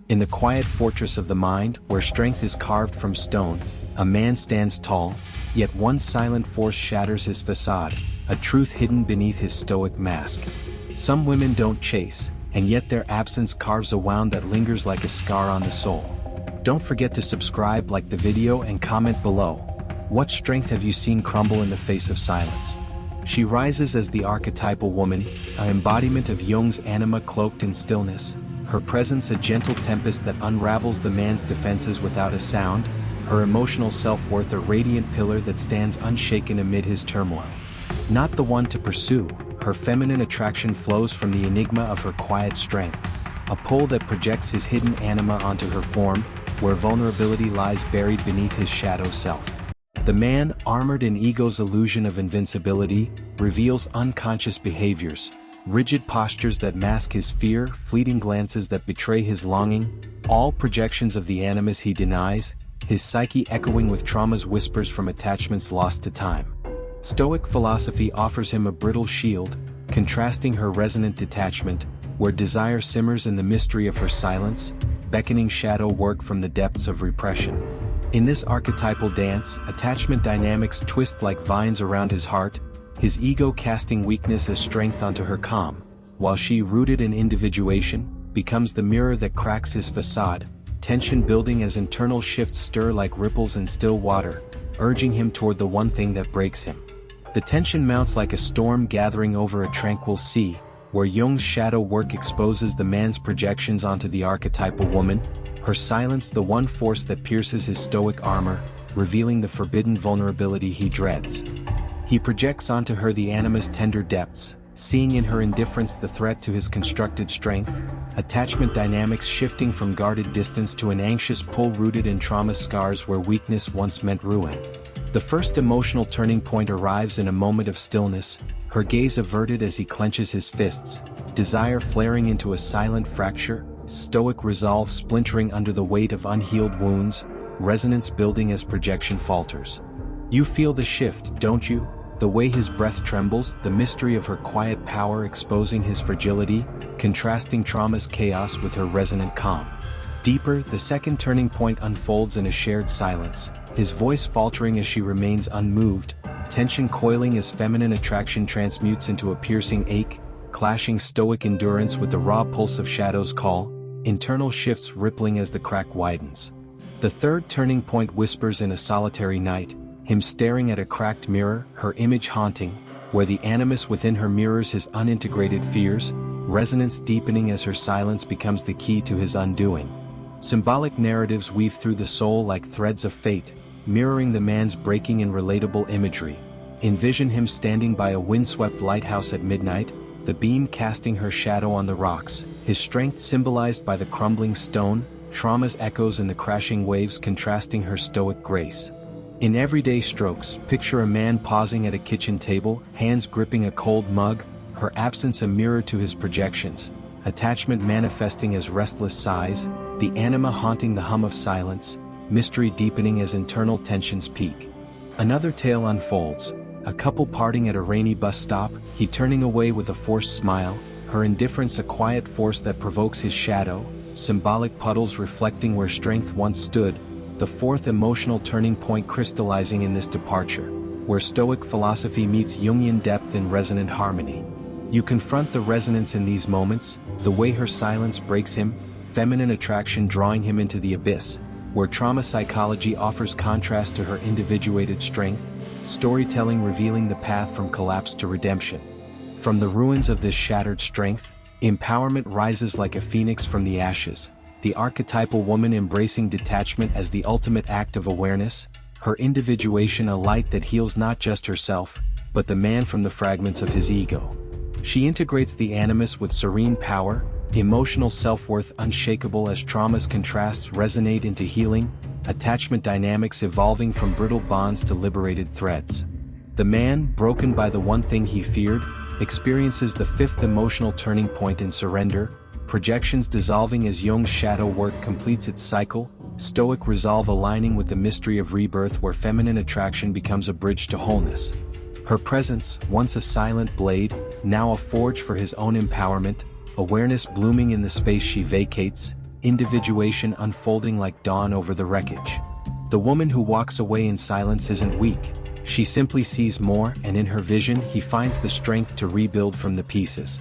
In the quiet fortress of the mind, where strength is carved from stone, a man stands tall, yet one silent force shatters his facade, a truth hidden beneath his stoic mask. Some women don't chase, and yet their absence carves a wound that lingers like a scar on the soul. Don't forget to subscribe, like the video, and comment below. What strength have you seen crumble in the face of silence? She rises as the archetypal woman, an embodiment of Jung's anima cloaked in stillness, her presence a gentle tempest that unravels the man's defenses without a sound, her emotional self-worth a radiant pillar that stands unshaken amid his turmoil. Not the one to pursue, her feminine attraction flows from the enigma of her quiet strength, a pull that projects his hidden anima onto her form, where vulnerability lies buried beneath his shadow self. The man, armored in ego's illusion of invincibility, reveals unconscious behaviors, rigid postures that mask his fear, fleeting glances that betray his longing, all projections of the animus he denies, his psyche echoing with trauma's whispers from attachments lost to time. Stoic philosophy offers him a brittle shield, contrasting her resonant detachment, where desire simmers in the mystery of her silence, beckoning shadow work from the depths of repression. In this archetypal dance, attachment dynamics twist like vines around his heart, his ego casting weakness as strength onto her calm, while she, rooted in individuation, becomes the mirror that cracks his facade, tension building as internal shifts stir like ripples in still water, urging him toward the one thing that breaks him. The tension mounts like a storm gathering over a tranquil sea, where Jung's shadow work exposes the man's projections onto the archetypal woman, her silence the one force that pierces his stoic armor, revealing the forbidden vulnerability he dreads. He projects onto her the anima's tender depths, seeing in her indifference the threat to his constructed strength, attachment dynamics shifting from guarded distance to an anxious pull rooted in trauma scars where weakness once meant ruin. The first emotional turning point arrives in a moment of stillness, her gaze averted as he clenches his fists, desire flaring into a silent fracture, stoic resolve splintering under the weight of unhealed wounds, resonance building as projection falters. You feel the shift, don't you? The way his breath trembles, the mystery of her quiet power exposing his fragility, contrasting trauma's chaos with her resonant calm. Deeper, the second turning point unfolds in a shared silence, his voice faltering as she remains unmoved, tension coiling as feminine attraction transmutes into a piercing ache, clashing stoic endurance with the raw pulse of shadow's call, internal shifts rippling as the crack widens. The third turning point whispers in a solitary night, him staring at a cracked mirror, her image haunting, where the animus within her mirrors his unintegrated fears, resonance deepening as her silence becomes the key to his undoing. Symbolic narratives weave through the soul like threads of fate, mirroring the man's breaking and relatable imagery. Envision him standing by a windswept lighthouse at midnight, the beam casting her shadow on the rocks, his strength symbolized by the crumbling stone, trauma's echoes in the crashing waves contrasting her stoic grace. In everyday strokes, picture a man pausing at a kitchen table, hands gripping a cold mug, her absence a mirror to his projections, attachment manifesting as restless sighs, the anima haunting the hum of silence, mystery deepening as internal tensions peak. Another tale unfolds, a couple parting at a rainy bus stop, he turning away with a forced smile, her indifference a quiet force that provokes his shadow, symbolic puddles reflecting where strength once stood, the fourth emotional turning point crystallizing in this departure, where stoic philosophy meets Jungian depth in resonant harmony. You confront the resonance in these moments, the way her silence breaks him, feminine attraction drawing him into the abyss, where trauma psychology offers contrast to her individuated strength, storytelling revealing the path from collapse to redemption. From the ruins of this shattered strength, empowerment rises like a phoenix from the ashes, the archetypal woman embracing detachment as the ultimate act of awareness, her individuation a light that heals not just herself, but the man from the fragments of his ego. She integrates the animus with serene power, emotional self-worth unshakable as trauma's contrasts resonate into healing, attachment dynamics evolving from brittle bonds to liberated threads. The man, broken by the one thing he feared, experiences the fifth emotional turning point in surrender, projections dissolving as Jung's shadow work completes its cycle, stoic resolve aligning with the mystery of rebirth where feminine attraction becomes a bridge to wholeness. Her presence, once a silent blade, now a forge for his own empowerment, awareness blooming in the space she vacates, individuation unfolding like dawn over the wreckage. The woman who walks away in silence isn't weak, she simply sees more, and in her vision he finds the strength to rebuild from the pieces.